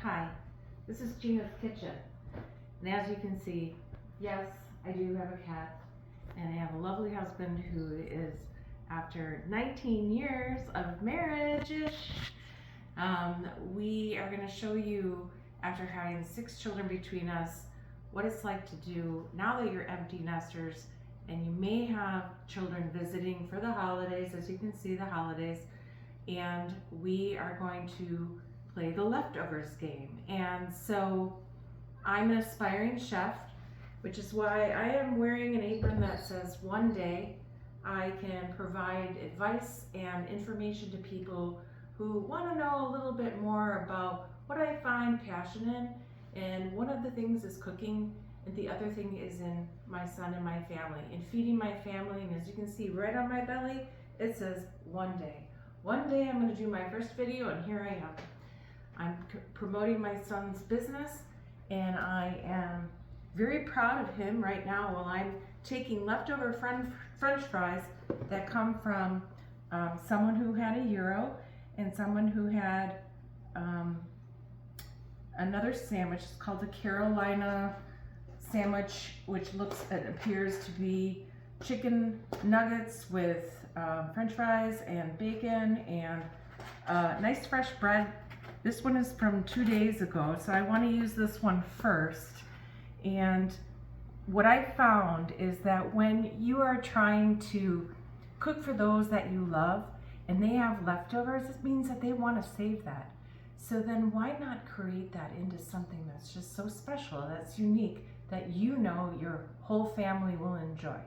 Hi, this is Gina's kitchen, and as you can see, yes, I do have a cat, and I have a lovely husband who is, after 19 years of marriage-ish, we are going to show you, after having 6 children between us, what it's like to do now that you're empty nesters and you may have children visiting for the holidays. As you can see, the holidays, and we are going to play the leftovers game. And so I'm an aspiring chef, which is why I am wearing an apron that says one day I can provide advice and information to people who want to know a little bit more about what I find passion in. And one of the things is cooking, and the other thing is in my son and my family, and feeding my family. And as you can see right on my belly, it says one day. One day I'm going to do my first video, and here I am. I'm promoting my son's business, and I am very proud of him right now while I'm taking leftover French fries that come from someone who had a gyro and someone who had another sandwich. It's called the Carolina sandwich, which appears to be chicken nuggets with French fries and bacon and nice fresh bread. This one is from 2 days ago, so I want to use this one first. And what I found is that when you are trying to cook for those that you love and they have leftovers, it means that they want to save that. So then why not create that into something that's just so special, that's unique, that you know your whole family will enjoy.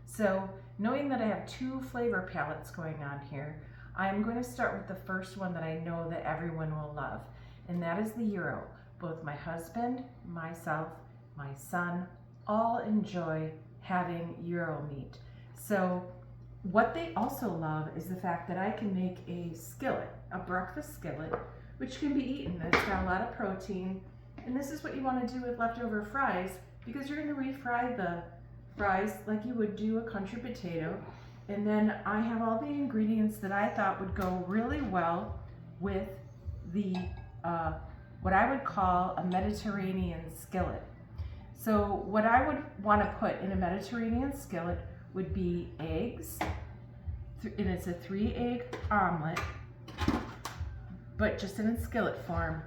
So knowing that I have 2 flavor palettes going on here, I'm going to start with the first one that I know that everyone will love, and that is the gyro. Both my husband, myself, my son, all enjoy having gyro meat. So what they also love is the fact that I can make a skillet, a breakfast skillet, which can be eaten. It's got a lot of protein, and this is what you want to do with leftover fries, because you're going to refry the fries like you would do a country potato. And then I have all the ingredients that I thought would go really well with the what I would call a Mediterranean skillet. So what I would want to put in a Mediterranean skillet would be eggs, and it's a 3-egg omelet, but just in a skillet form,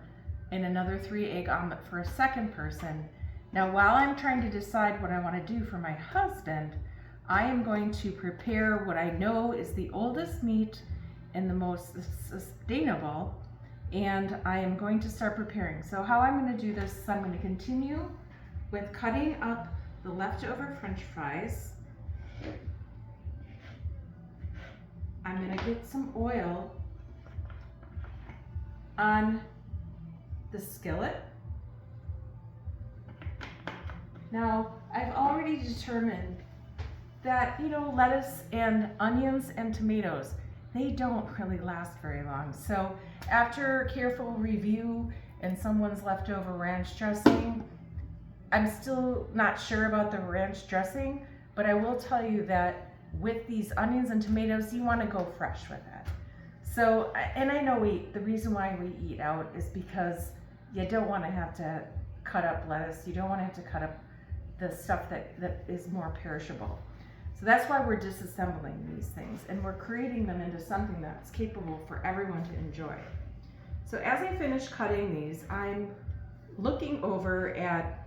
and another 3-egg omelet for a second person. Now, while I'm trying to decide what I want to do for my husband, I am going to prepare what I know is the oldest meat and the most sustainable, and I am going to start preparing. So how I'm going to do this is I'm going to continue with cutting up the leftover French fries. I'm going to get some oil on the skillet. Now, I've already determined that, lettuce and onions and tomatoes, they don't really last very long. So after careful review and someone's leftover ranch dressing, I'm still not sure about the ranch dressing, but I will tell you that with these onions and tomatoes, you want to go fresh with that. So, and I know the reason why we eat out is because you don't want to have to cut up lettuce. You don't want to have to cut up the stuff that is more perishable. So that's why we're disassembling these things, and we're creating them into something that's capable for everyone to enjoy. So as I finish cutting these, I'm looking over at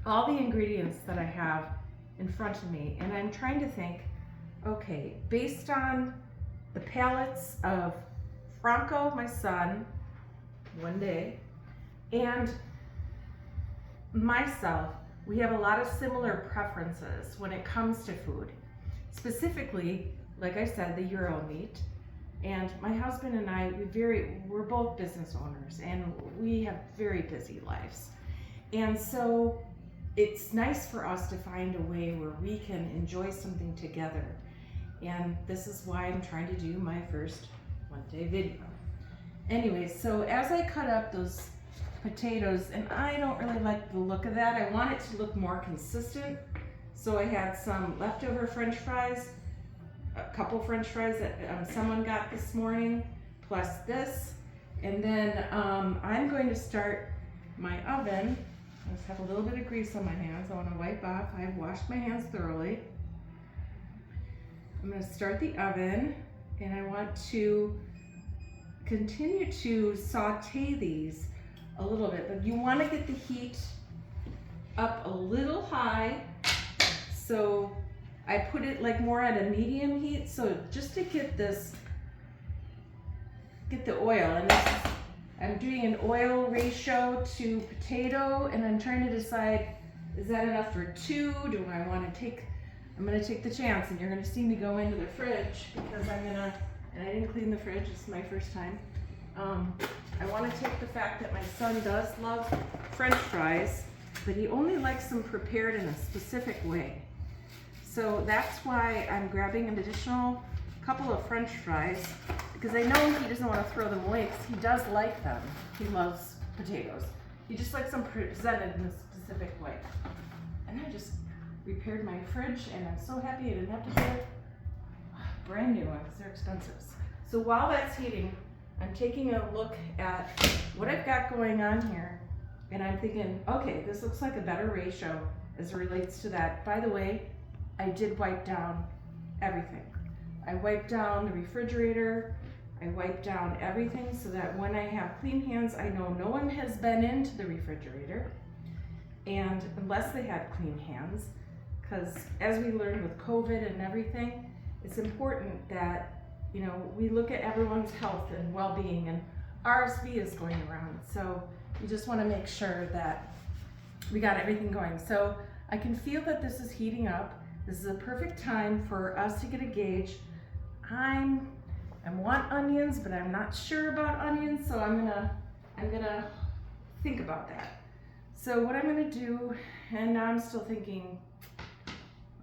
all the ingredients that I have in front of me, and I'm trying to think, okay, based on the palettes of Franco, my son, one day, and myself, we have a lot of similar preferences when it comes to food. Specifically, like I said, the gyro meat. And my husband and I, we're both business owners, and we have very busy lives. And so it's nice for us to find a way where we can enjoy something together. And this is why I'm trying to do my first one-day video. Anyway, so as I cut up those potatoes, and I don't really like the look of that. I want it to look more consistent. So I had some leftover French fries, a couple French fries that someone got this morning, plus this, And then I'm going to start my oven. I just have a little bit of grease on my hands. I want to wipe off. I've washed my hands thoroughly. I'm going to start the oven, and I want to continue to saute these a little bit, but you want to get the heat up a little high. So I put it like more at a medium heat, so just to get the oil. And I'm doing an oil ratio to potato, and I'm trying to decide, is that enough for 2? Do I want to take, I'm going to take the chance, and you're going to see me go into the fridge because and I didn't clean the fridge, it's my first time. I want to take the fact that my son does love French fries, but he only likes them prepared in a specific way. So that's why I'm grabbing an additional couple of French fries, because I know he doesn't want to throw them away because he does like them. He loves potatoes. He just likes them presented in a specific way. And I just repaired my fridge, and I'm so happy I didn't have to get a brand new one because they're expensive. So while that's heating, I'm taking a look at what I've got going on here, and I'm thinking, okay, this looks like a better ratio as it relates to that. By the way, I did wipe down everything. I wiped down the refrigerator, I wiped down everything so that when I have clean hands, I know no one has been into the refrigerator, and unless they had clean hands, because as we learned with COVID and everything, it's important that, you know, we look at everyone's health and well-being, and RSV is going around. So you just want to make sure that we got everything going. So I can feel that this is heating up. This is a perfect time for us to get a gauge. I want onions, but I'm not sure about onions, so I'm gonna think about that. So what I'm gonna do, and now I'm still thinking,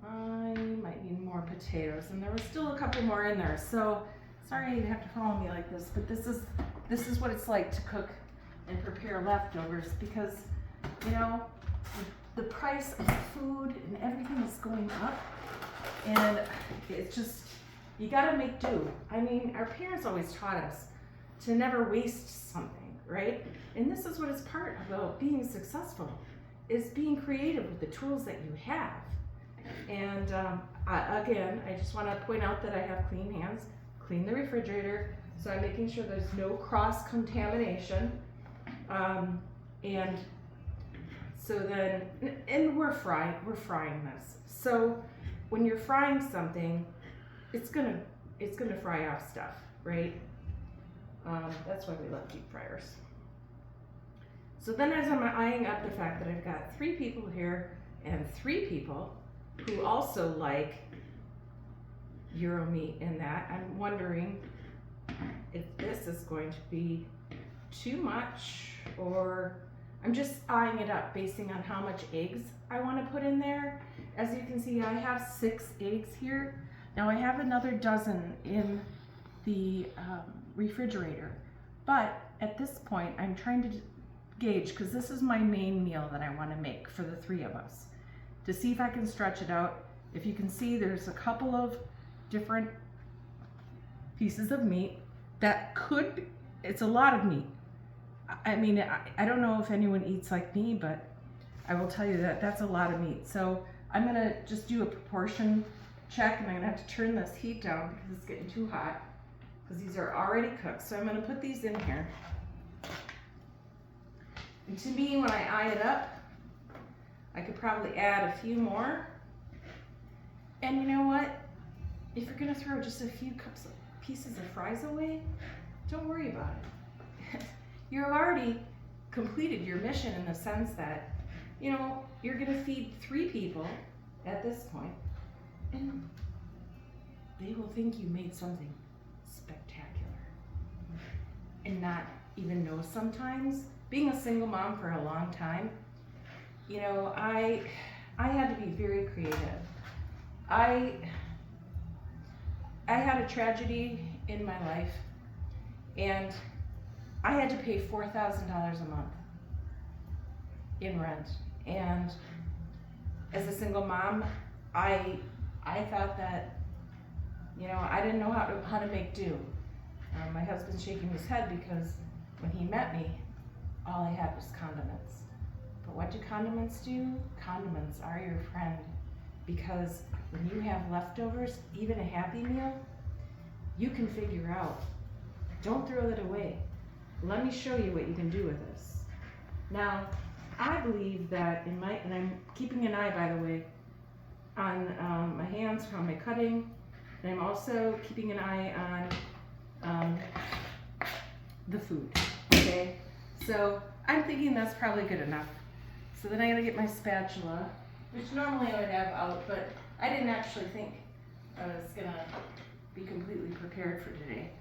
I might need more potatoes, and there was still a couple more in there. So sorry you have to follow me like this, but this is what it's like to cook and prepare leftovers, because you know the price of food and everything is going up, and it's just, you gotta make do. I mean, our parents always taught us to never waste something, right? And this is what is part about being successful, is being creative with the tools that you have. And again, I just want to point out that I have clean hands, clean the refrigerator, so I'm making sure there's no cross contamination. And so then, and we're frying this. So when you're frying something, it's gonna fry off stuff, right? That's why we love deep fryers. So then, as I'm eyeing up the fact that I've got 3 people here and 3 people who also like Euro meat in that, I'm wondering if this is going to be too much, or I'm just eyeing it up basing on how much eggs I want to put in there. As you can see, I have 6 eggs here. Now I have another dozen in the refrigerator, but at this point I'm trying to gauge, because this is my main meal that I want to make for the 3 of us, to see if I can stretch it out. If you can see, there's a couple of different pieces of meat that could, it's a lot of meat. I mean, I don't know if anyone eats like me, but I will tell you that that's a lot of meat. So I'm gonna just do a proportion check, and I'm gonna have to turn this heat down because it's getting too hot, because these are already cooked. So I'm gonna put these in here. And to me, when I eye it up, I could probably add a few more. And you know what? If you're gonna throw just a few pieces of fries away, don't worry about it. You've already completed your mission in the sense that, you know, you're gonna feed 3 people at this point, and they will think you made something spectacular and not even know. Sometimes, being a single mom for a long time, you know, I had to be very creative. I had a tragedy in my life, and I had to pay $4,000 a month in rent. And as a single mom, I thought that, you know, I didn't know how to make do. My husband's shaking his head because when he met me, all I had was condiments. But what do condiments do? Condiments are your friend, because when you have leftovers, even a Happy Meal, you can figure out, don't throw it away. Let me show you what you can do with this. Now, I believe that and I'm keeping an eye, by the way, on my hands from my cutting, and I'm also keeping an eye on the food, okay? So I'm thinking that's probably good enough. So then I gotta get my spatula, which normally I would have out, but I didn't actually think I was gonna be completely prepared for today.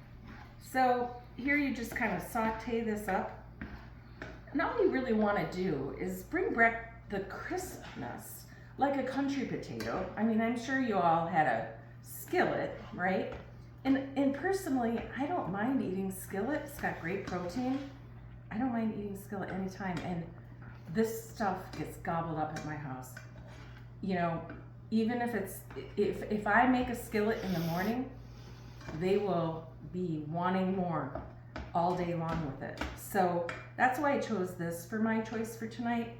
So here you just kind of saute this up. And all you really want to do is bring back the crispness, like a country potato. I mean, I'm sure you all had a skillet, right? And personally, I don't mind eating skillet. It's got great protein. I don't mind eating skillet anytime. And this stuff gets gobbled up at my house. You know, even if I make a skillet in the morning, they will be wanting more all day long with it. So that's why I chose this for my choice for tonight.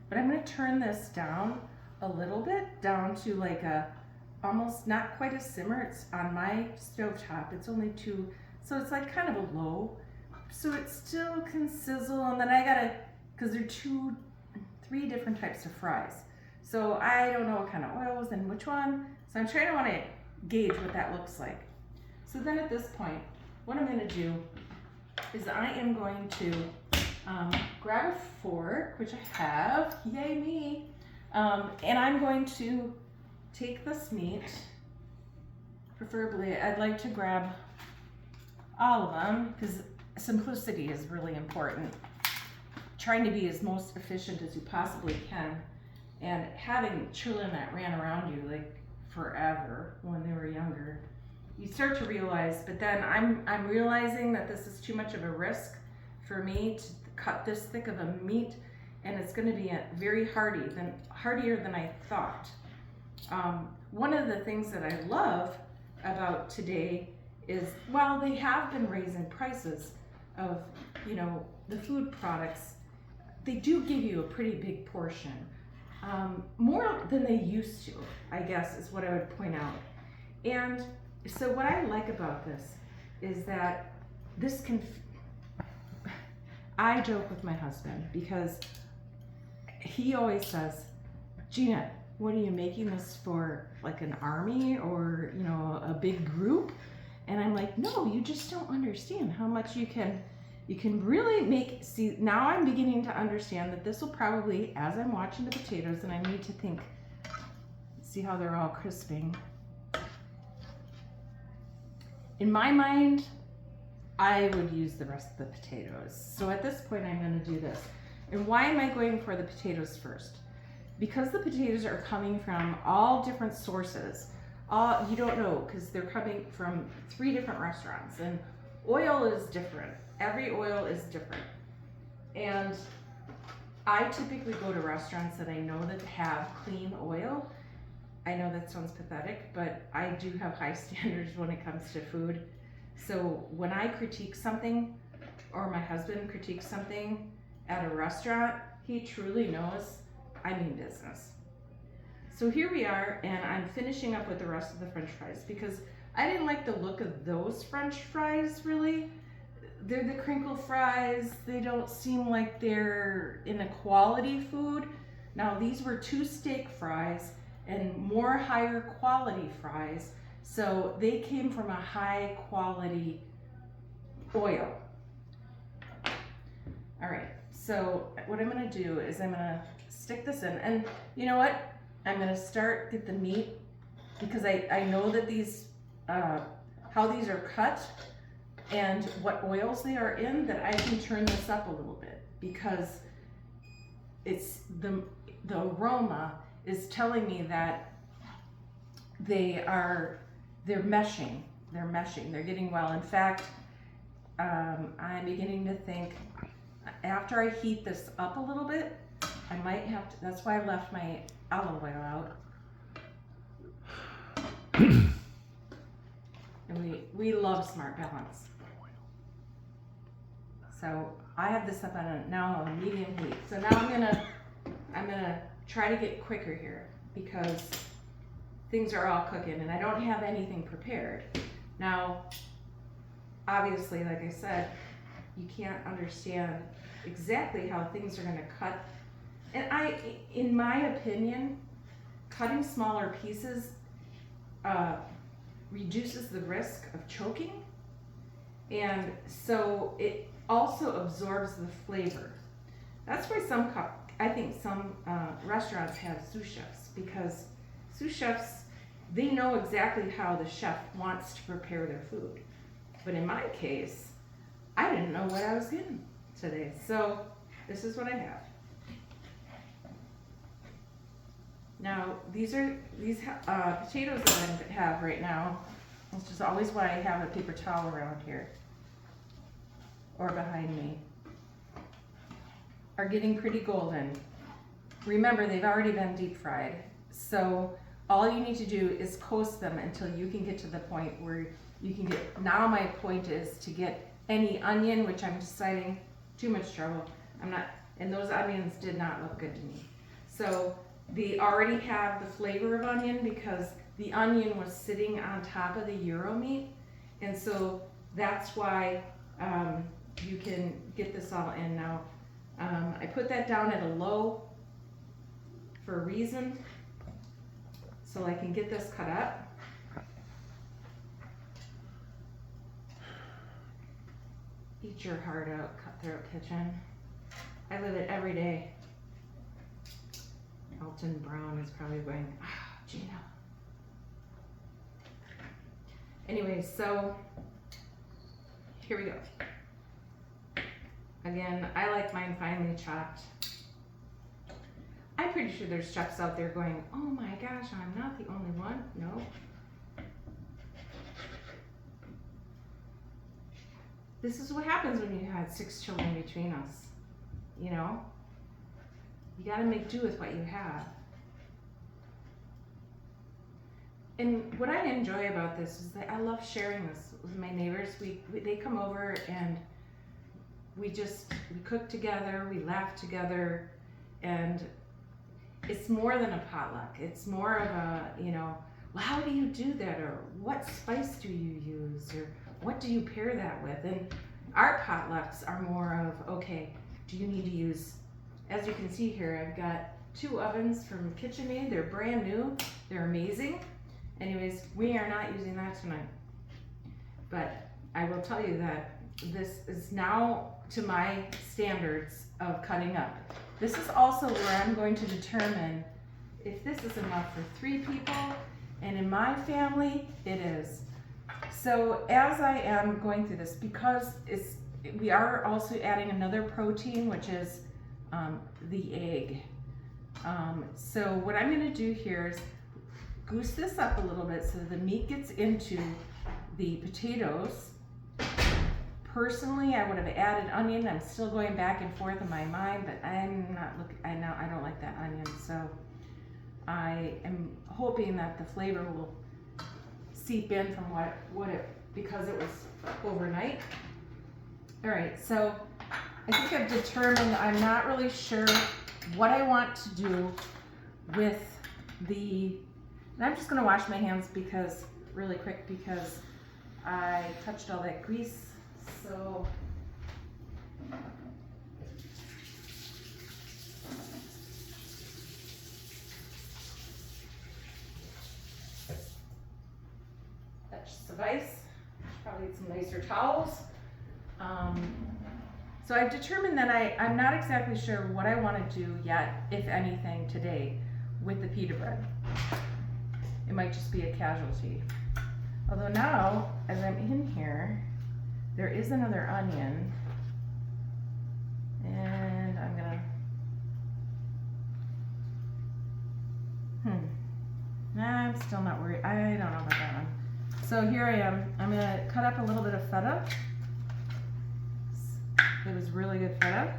But I'm going to turn this down a little bit, down to like a almost not quite a simmer. It's on my stovetop. It's only 2, so it's like kind of a low. So it still can sizzle, and then I gotta, because there are 3 different types of fries. So I don't know what kind of oils and which one. So I'm trying to want to gauge what that looks like. So then at this point, what I'm going to do is I am going to grab a fork, which I have, yay me, and I'm going to take this meat, preferably I'd like to grab all of them because simplicity is really important. Trying to be as most efficient as you possibly can, and having children that ran around you like forever when they were younger, you start to realize, but then I'm realizing that this is too much of a risk for me to cut this thick of a meat, and it's going to be very hardier than I thought. One of the things that I love about today is, while they have been raising prices of, you know, the food products, they do give you a pretty big portion, more than they used to, I guess is what I would point out. And so what I like about this is that this can, I joke with my husband because he always says, Gina, what are you making this for, like an army or, you know, a big group? And I'm like, no, you just don't understand how much you can really make. See, now I'm beginning to understand that this will probably, as I'm watching the potatoes, and I need to think, see how they're all crisping. In my mind, I would use the rest of the potatoes. So at this point, I'm going to do this. And why am I going for the potatoes first? Because the potatoes are coming from all different sources. You don't know, because they're coming from 3 different restaurants, and oil is different. Every oil is different. And I typically go to restaurants that I know that have clean oil. I know that sounds pathetic, but I do have high standards when it comes to food. So when I critique something, or my husband critiques something at a restaurant, he truly knows I mean business. So here we are, and I'm finishing up with the rest of the French fries because I didn't like the look of those French fries, really. They're the crinkle fries. They don't seem like they're in a quality food. Now these were 2 steak fries and more higher quality fries. So they came from a high quality oil. All right, so what I'm gonna do is I'm gonna stick this in, and you know what? I'm gonna get the meat, because I know that these, how these are cut and what oils they are in, that I can turn this up a little bit, because it's the aroma is telling me that they're meshing, they're getting well. In fact, I'm beginning to think after I heat this up a little bit, I might have to, that's why I left my olive oil out. And we love Smart Balance. So I have this up on now on medium heat. So now I'm gonna try to get quicker here because things are all cooking and I don't have anything prepared. Now, obviously, like I said, you can't understand exactly how things are gonna cut. And in my opinion, cutting smaller pieces reduces the risk of choking, and so it also absorbs the flavor. That's why I think some restaurants have sous chefs, because sous chefs, they know exactly how the chef wants to prepare their food. But in my case, I didn't know what I was getting today, so this is what I have. Now, these potatoes that I have right now, which is always why I have a paper towel around here or behind me, are getting pretty golden. Remember, they've already been deep fried, so all you need to do is coast them until you can get to the point where you can get, now my point is to get any onion, which I'm deciding too much trouble. And those onions did not look good to me. So they already have the flavor of onion because the onion was sitting on top of the gyro meat. And so that's why you can get this all in now. I put that down at a low for a reason, so I can get this cut up. Eat your heart out, Cutthroat Kitchen. I live it every day. Elton Brown is probably going, Gina. Anyway, so here we go. Again, I like mine finely chopped. I'm pretty sure there's chefs out there going, oh my gosh, I'm not the only one. No. This is what happens when you had 6 children between us. You know? You gotta make do with what you have. And what I enjoy about this is that I love sharing this with my neighbors. They come over and we cook together, we laugh together, and it's more than a potluck. It's more of a, well, how do you do that? Or what spice do you use? Or what do you pair that with? And our potlucks are more of, okay, do you need to use, as you can see here, I've got 2 ovens from KitchenAid. They're brand new. They're amazing. Anyways, we are not using that tonight. But I will tell you that this is now to my standards of cutting up. This is also where I'm going to determine if this is enough for 3 people, and in my family, it is. So as I am going through this, because we are also adding another protein, which is the egg. So what I'm gonna do here is goose this up a little bit so the meat gets into the potatoes. Personally, I would have added onion. I'm still going back and forth in my mind, but I don't like that onion. So I am hoping that the flavor will seep in from because it was overnight. All right, so I think I've determined I'm not really sure what I want to do with and I'm just gonna wash my hands really quick because I touched all that grease. So that should suffice. Probably need some nicer towels. So I've determined that I'm not exactly sure what I want to do yet, if anything, today with the pita bread. It might just be a casualty. Although now, as I'm in here, there is another onion, and I'm gonna, I'm still not worried. I don't know about that one. So here I am. I'm gonna cut up a little bit of feta. It was really good feta.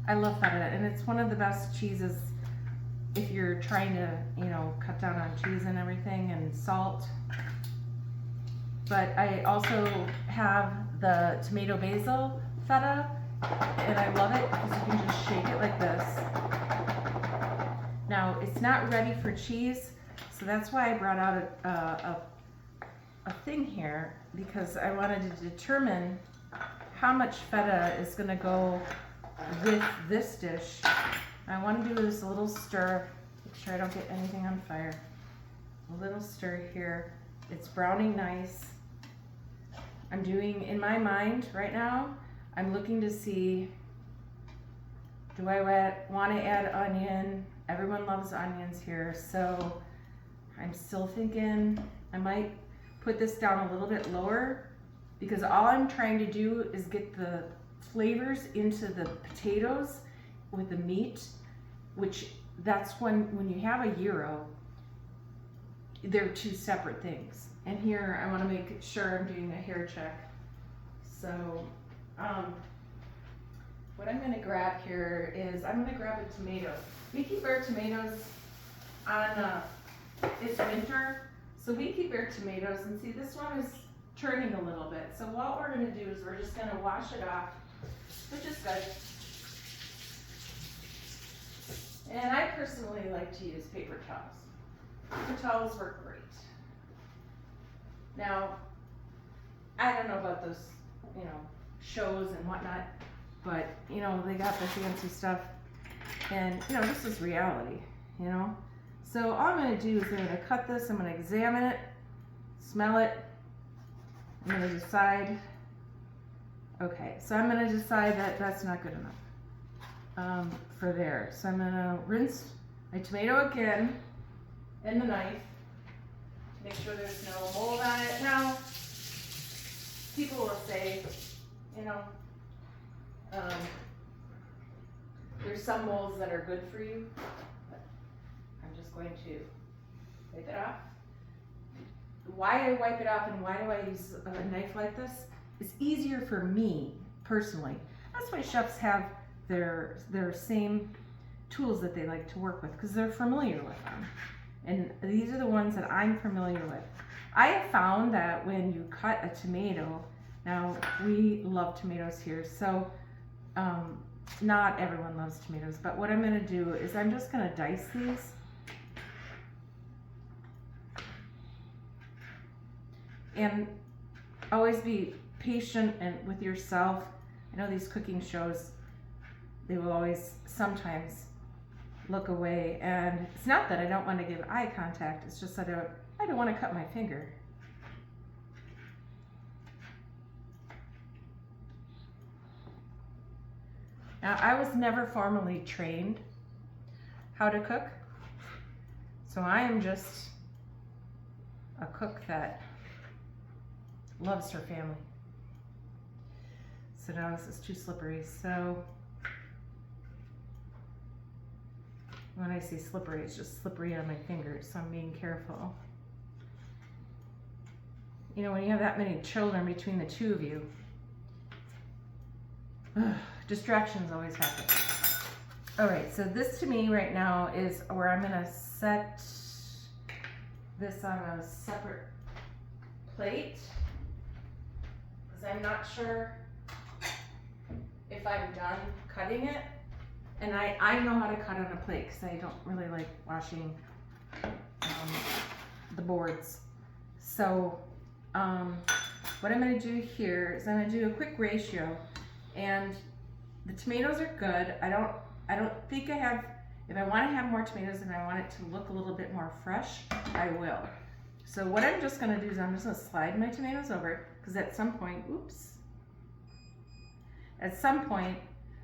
I love feta, and it's one of the best cheeses if you're trying to, cut down on cheese and everything and salt. but I also have the tomato basil feta, and I love it because you can just shake it like this. Now, it's not ready for cheese, so that's why I brought out a thing here, because I wanted to determine how much feta is going to go with this dish. I want to do this a little stir, make sure I don't get anything on fire. A little stir here. It's browning nice. I'm doing, in my mind right now, I'm looking to see, do I want to add onion? Everyone loves onions here, so I'm still thinking I might put this down a little bit lower, because all I'm trying to do is get the flavors into the potatoes with the meat, which that's when you have a gyro, they're two separate things. And here I want to make sure I'm doing a hair check. So what I'm going to grab here is I'm going to grab a tomato. We keep our tomatoes on, it's winter, so we keep our tomatoes, and see this one is turning a little bit. So what we're going to do is we're just going to wash it off, which is good. And I personally like to use paper towels. Paper towels work great. Now, I don't know about those, shows and whatnot, but, they got the fancy stuff, and, this is reality, So all I'm going to do is I'm going to cut this, I'm going to examine it, smell it, I'm going to decide, okay, so I'm going to decide that that's not good enough for there. So I'm going to rinse my tomato again in the knife, make sure there's no mold on it. Now, people will say, there's some molds that are good for you, but I'm just going to wipe it off. Why I wipe it off and why do I use a knife like this? It's easier for me, personally. That's why chefs have their same tools that they like to work with, because they're familiar with them. And these are the ones that I'm familiar with. I have found that when you cut a tomato, now we love tomatoes here, so not everyone loves tomatoes, but what I'm going to do is I'm just going to dice these. And always be patient and with yourself. I know these cooking shows, they will always sometimes look away, and it's not that I don't want to give eye contact, it's just that I don't want to cut my finger. Now, I was never formally trained how to cook, so I am just a cook that loves her family. So now this is too slippery, so when I say slippery, it's just slippery on my fingers, so I'm being careful. When you have that many children between the two of you, distractions always happen. All right, so this to me right now is where I'm gonna set this on a separate plate, because I'm not sure if I'm done cutting it. And I know how to cut on a plate, because I don't really like washing the boards. So what I'm going to do here is I'm going to do a quick ratio, and the tomatoes are good. I don't think I have, if I want to have more tomatoes and I want it to look a little bit more fresh, I will. So what I'm just going to do is I'm just going to slide my tomatoes over, because at some point,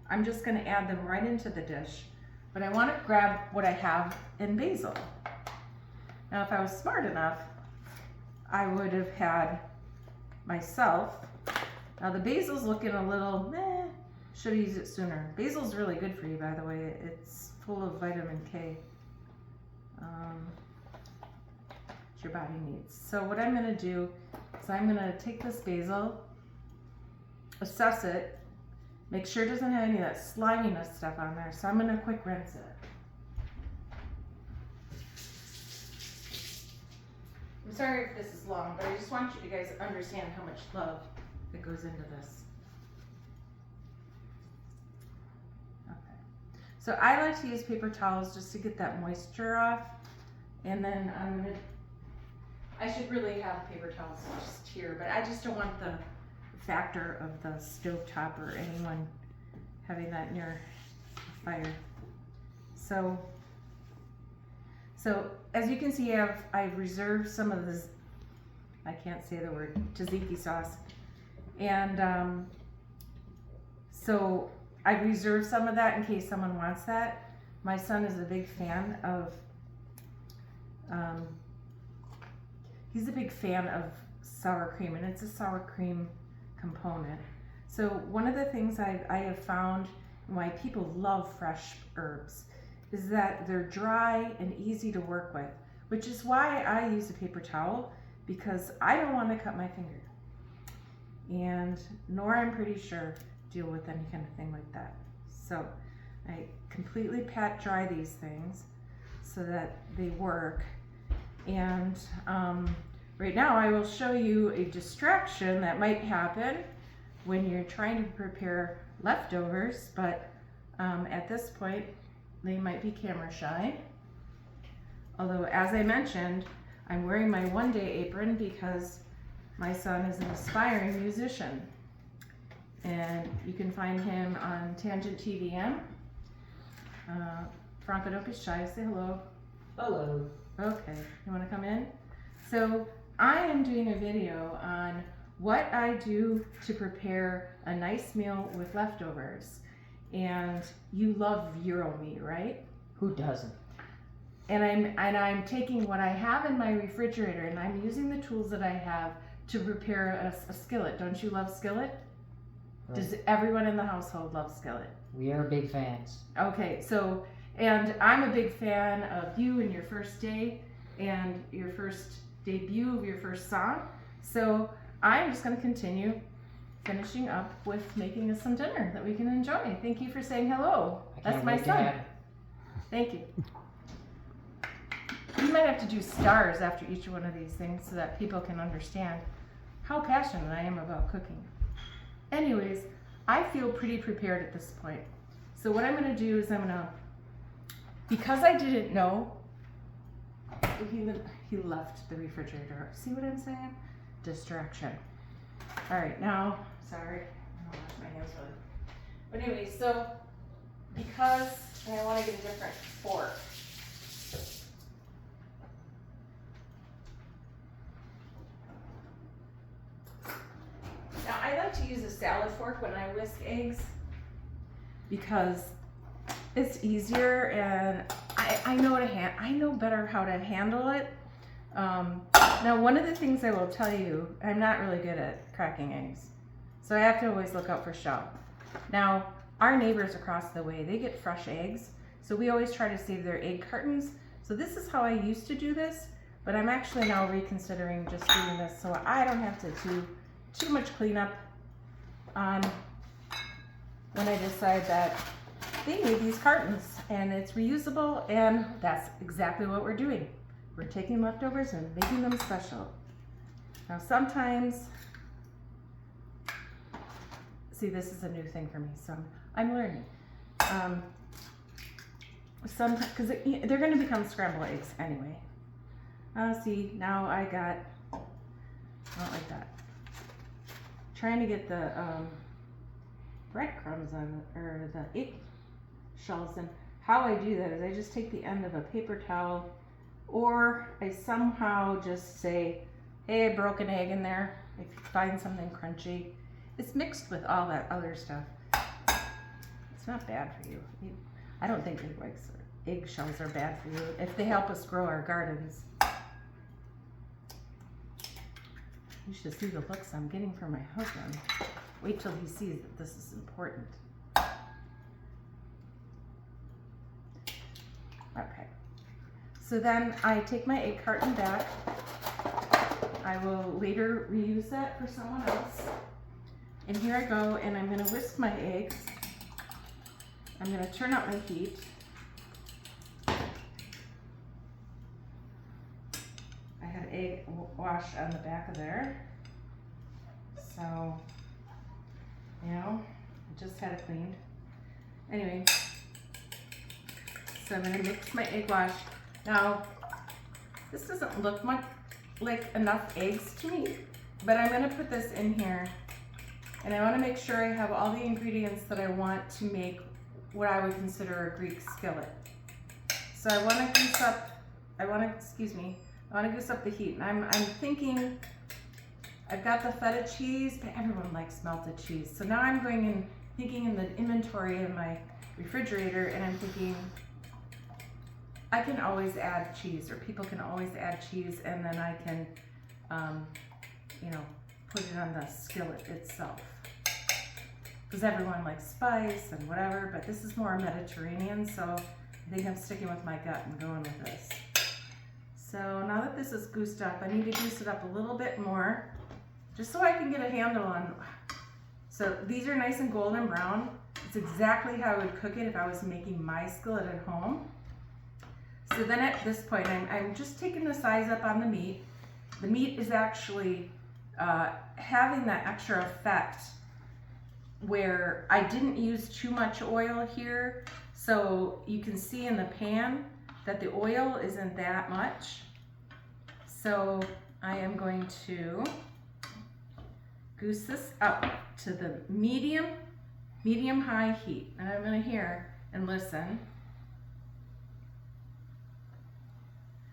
I'm just going to add them right into the dish. But I want to grab what I have in basil. Now, if I was smart enough, I would have had myself. Now the basil's looking a little, should have used it sooner. Basil's really good for you, by the way. It's full of vitamin K. Your body needs. So what I'm going to do is I'm going to take this basil, assess it, make sure it doesn't have any of that sliminess stuff on there. So I'm going to quick rinse it. I'm sorry if this is long, but I just want you guys to understand how much love that goes into this. Okay. So I like to use paper towels just to get that moisture off. And then I should really have paper towels just here, but I just don't want the factor of the stovetop or anyone having that near a fire. So as you can see, I've reserved some of this, I can't say the word, tzatziki sauce. And so I reserved some of that in case someone wants that. My son is a big fan of, he's a big fan of sour cream, and it's a sour cream component. So one of the things I have found why people love fresh herbs is that they're dry and easy to work with, which is why I use a paper towel, because I don't want to cut my finger. And nor, I'm pretty sure, deal with any kind of thing like that. So I completely pat dry these things so that they work. And right now I will show you a distraction that might happen when you're trying to prepare leftovers, but at this point they might be camera shy. Although, as I mentioned, I'm wearing my one-day apron because my son is an aspiring musician, and you can find him on Tangent TVM. Franco, don't be shy, say hello. Hello. Okay, you want to come in? So I am doing a video on what I do to prepare a nice meal with leftovers. And you love Euro meat, right? Who doesn't? And I'm taking what I have in my refrigerator and I'm using the tools that I have to prepare a skillet. Don't you love skillet? Right. Does everyone in the household love skillet? We are big fans. Okay, so, and I'm a big fan of you and your first day and your first debut of your first song. So I'm just going to continue finishing up with making us some dinner that we can enjoy. Thank you for saying hello. That's my son. Thank you. You might have to do stars after each one of these things so that people can understand how passionate I am about cooking. Anyways, I feel pretty prepared at this point. So what I'm going to do is because I didn't know, he left the refrigerator. See what I'm saying? Distraction. All right, now, sorry, I don't wash my hands really. But anyway, so because I want to get a different fork. Now, I like to use a salad fork when I whisk eggs because it's easier, and I know better how to handle it. Now, one of the things I will tell you, I'm not really good at cracking eggs, so I have to always look out for shell. Now, our neighbors across the way, they get fresh eggs, so we always try to save their egg cartons. So this is how I used to do this, but I'm actually now reconsidering just doing this so I don't have to do too much cleanup on when I decide that they need these cartons and it's reusable, and that's exactly what we're doing. We're taking leftovers and making them special. Now sometimes, see, this is a new thing for me, so I'm learning. Sometimes, because they're going to become scrambled eggs anyway. See, now I don't like that. Trying to get the breadcrumbs on, or the egg shells, and how I do that is I just take the end of a paper towel, or I somehow just say, hey, I broke an egg in there. If you find something crunchy, it's mixed with all that other stuff. It's not bad for you. I don't think eggshells are bad for you if they help us grow our gardens. You should see the looks I'm getting from my husband. Wait till he sees that this is important. Okay. So then I take my egg carton back. I will later reuse that for someone else. And here I go, and I'm going to whisk my eggs. I'm going to turn up my heat. I had egg wash on the back of there. So, you know, I just had it cleaned. Anyway, so I'm gonna mix my egg wash. Now, this doesn't look much like enough eggs to me, but I'm gonna put this in here, and I wanna make sure I have all the ingredients that I want to make what I would consider a Greek skillet. So I wanna goose up, I wanna goose up the heat. And I'm thinking, I've got the feta cheese, but everyone likes melted cheese. So now I'm going and thinking in the inventory in my refrigerator, and I'm thinking, I can always add cheese, or people can always add cheese, and then I can, you know, put it on the skillet itself. Because everyone likes spice and whatever, but this is more Mediterranean, so I think I'm sticking with my gut and going with this. So now that this is goosed up, I need to goose it up a little bit more, just so I can get a handle on. So these are nice and golden brown. It's exactly how I would cook it if I was making my skillet at home. So then at this point, I'm just taking the size up on the meat. The meat is actually having that extra effect where I didn't use too much oil here. So you can see in the pan that the oil isn't that much. So I am going to goose this up to the medium-high heat. And I'm gonna hear and listen.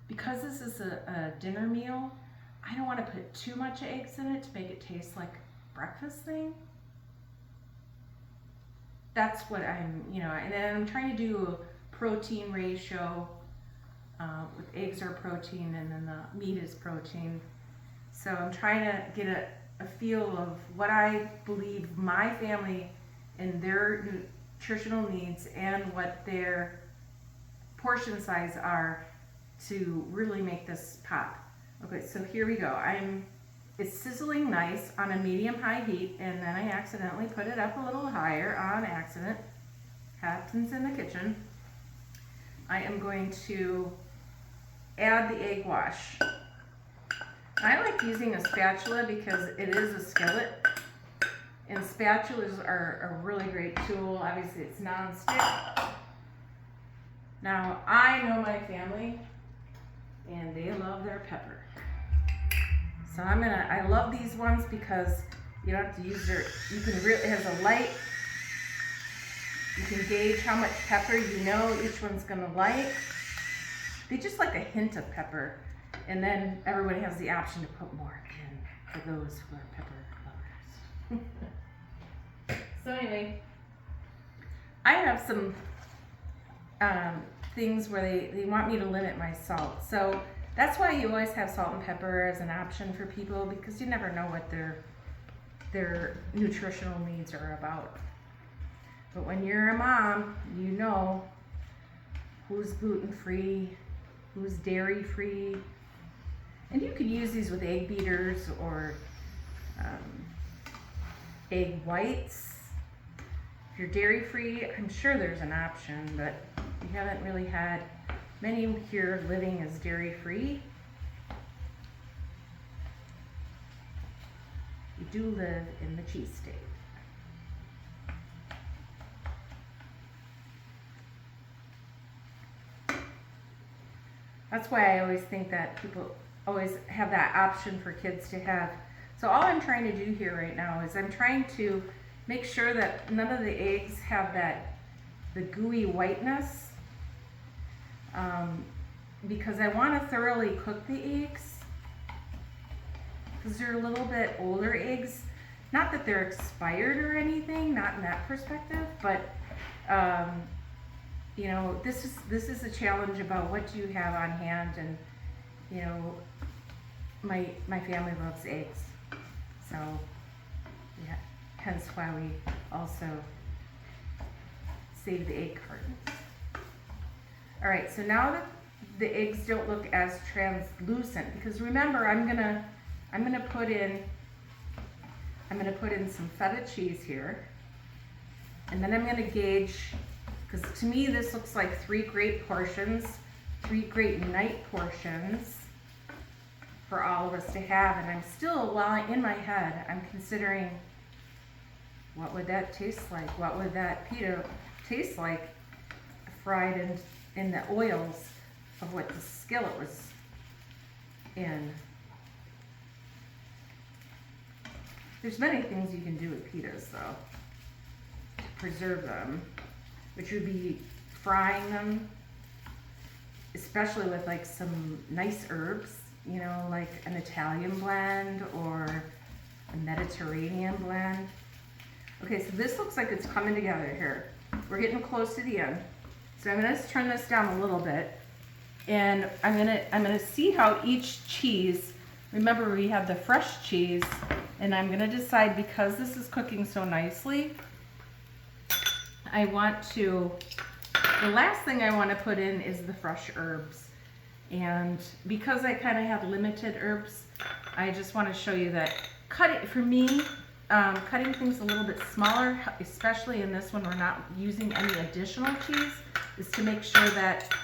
Because this is a dinner meal, I don't want to put too much eggs in it to make it taste like a breakfast thing. That's what I'm, you know, and then I'm trying to do a protein ratio with eggs are protein and then the meat is protein. So I'm trying to get a feel of what I believe my family and their nutritional needs and what their portion size are to really make this pop. Okay, so here we go. It's sizzling nice on a medium-high heat, and then I accidentally put it up a little higher on accident. Happens in the kitchen. I am going to add the egg wash. I like using a spatula because it is a skillet, and spatulas are a really great tool. Obviously, it's non-stick. Now, I know my family, and they love their pepper. So I love these ones because you don't have to use it has a light, you can gauge how much pepper you know each one's gonna like. They just like a hint of pepper, and then everybody has the option to put more in for those who are pepper lovers. So anyway, I have some things where they want me to limit my salt. So that's why you always have salt and pepper as an option for people, because you never know what their nutritional needs are about. But when you're a mom, you know who's gluten-free, who's dairy-free. And you can use these with egg beaters or egg whites. If you're dairy-free, I'm sure there's an option, but we haven't really had many here living as dairy-free. We do live in the cheese state. That's why I always think that people always have that option for kids to have. So all I'm trying to do here right now is I'm trying to make sure that none of the eggs have the gooey whiteness, because I want to thoroughly cook the eggs, because they're a little bit older eggs. Not that they're expired or anything, not in that perspective, but you know, this is a challenge about what do you have on hand, and you know, my family loves eggs, so yeah, hence why we also save the egg cartons. All right, so now that the eggs don't look as translucent, because remember, I'm gonna put in some feta cheese here, and then I'm gonna gauge, because to me this looks like 3 great portions, 3 great night portions. for all of us to have. And I'm still, while in my head, I'm considering, what would that taste like? What would that pita taste like fried in the oils of what the skillet was in? There's many things you can do with pitas though, to preserve them, which would be frying them, especially with like some nice herbs, you know, like an Italian blend or a Mediterranean blend. Okay, so this looks like it's coming together here. We're getting close to the end. So I'm gonna turn this down a little bit, and I'm gonna see how each cheese, remember we have the fresh cheese, and I'm gonna decide, because this is cooking so nicely, I want to, the last thing I want to put in is the fresh herbs. And because I kind of have limited herbs, I just want to show you that for me, cutting things a little bit smaller, especially in this one, we're not using any additional cheese, is to make sure that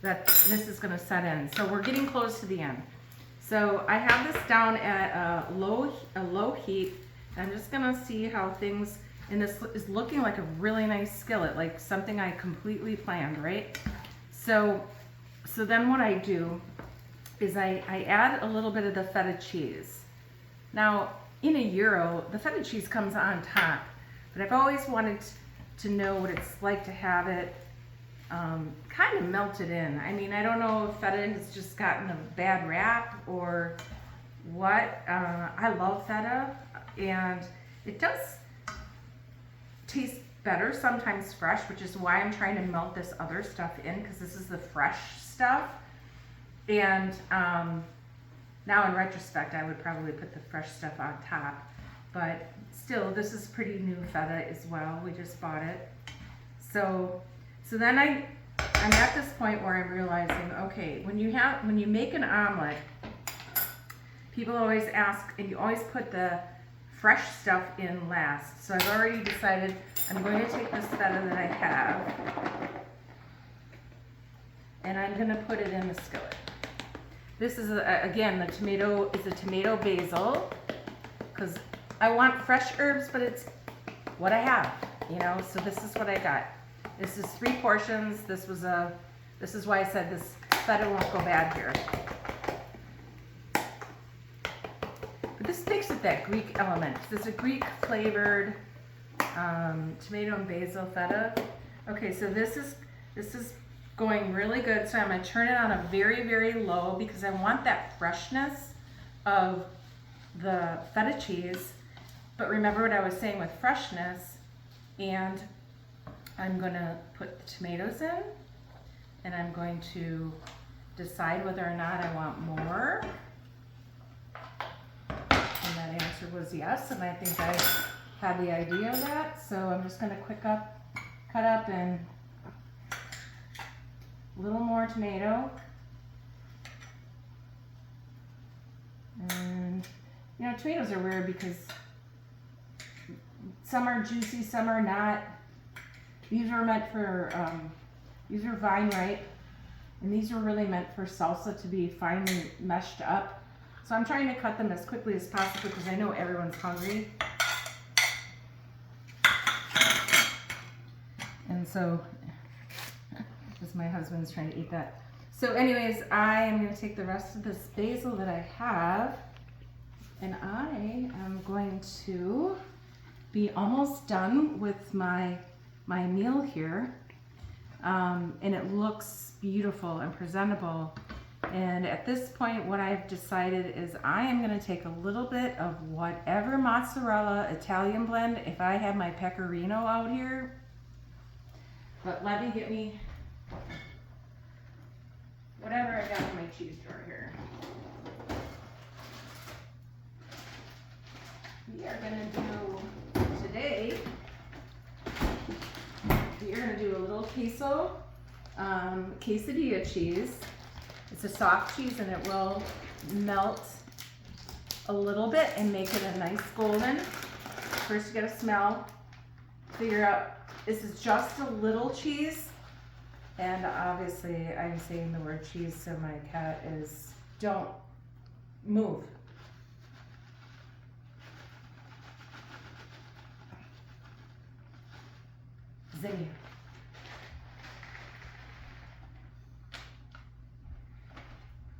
this is going to set in. So we're getting close to the end. So I have this down at a low heat. I'm just going to see how things, and this is looking like a really nice skillet, like something I completely planned, right? So then what I do is I add a little bit of the feta cheese. Now, in a gyro, the feta cheese comes on top, but I've always wanted to know what it's like to have it kind of melted in. I mean, I don't know if feta has just gotten a bad rap or what. I love feta, and it does taste better sometimes fresh, which is why I'm trying to melt this other stuff in, because this is the fresh stuff. And now in retrospect, I would probably put the fresh stuff on top, but still, this is pretty new feta as well. We just bought it. So then I'm at this point where I'm realizing, okay, when you make an omelet, people always ask, and you always put the fresh stuff in last. So I've already decided I'm going to take this feta that I have, and I'm going to put it in the skillet. This is, again, the tomato is a tomato basil, because I want fresh herbs, but it's what I have, you know, so this is what I got. This is 3 portions. This is why I said this feta won't go bad here. But this makes it that Greek element. This is a Greek flavored tomato and basil feta. Okay, so this is going really good. So I'm gonna turn it on a very, very low, because I want that freshness of the feta cheese. But remember what I was saying with freshness, and I'm gonna put the tomatoes in, and I'm going to decide whether or not I want more. And that answer was yes, and I think I had the idea of that. So I'm just gonna cut up and a little more tomato. And you know, tomatoes are weird because some are juicy, some are not. These were meant for, these are vine ripe, and these were really meant for salsa to be finely meshed up. So I'm trying to cut them as quickly as possible because I know everyone's hungry. And so, because my husband's trying to eat that. So anyways, I am going to take the rest of this basil that I have, and I am going to be almost done with my meal here. And it looks beautiful and presentable. And at this point, what I've decided is I am going to take a little bit of whatever mozzarella Italian blend, if I have my pecorino out here. But let me get me whatever I got in my cheese drawer here. We are going to do today, we are going to do a little quesadilla cheese. It's a soft cheese, and it will melt a little bit and make it a nice golden. First you gotta smell, figure out, this is just a little cheese. And obviously I'm saying the word cheese, so my cat is, don't Move. Zinnia.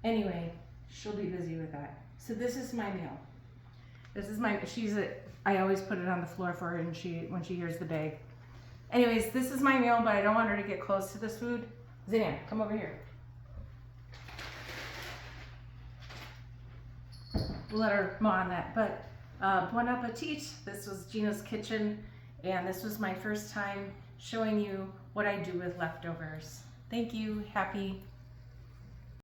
Anyway, she'll be busy with that. So this is my meal. This is my, I always put it on the floor for her and when she hears the bag. Anyways, this is my meal, but I don't want her to get close to this food. Zinnia, come over here. We'll let her maw on that, but bon appetit. This was Gina's kitchen, and this was my first time showing you what I do with leftovers. Thank you. Happy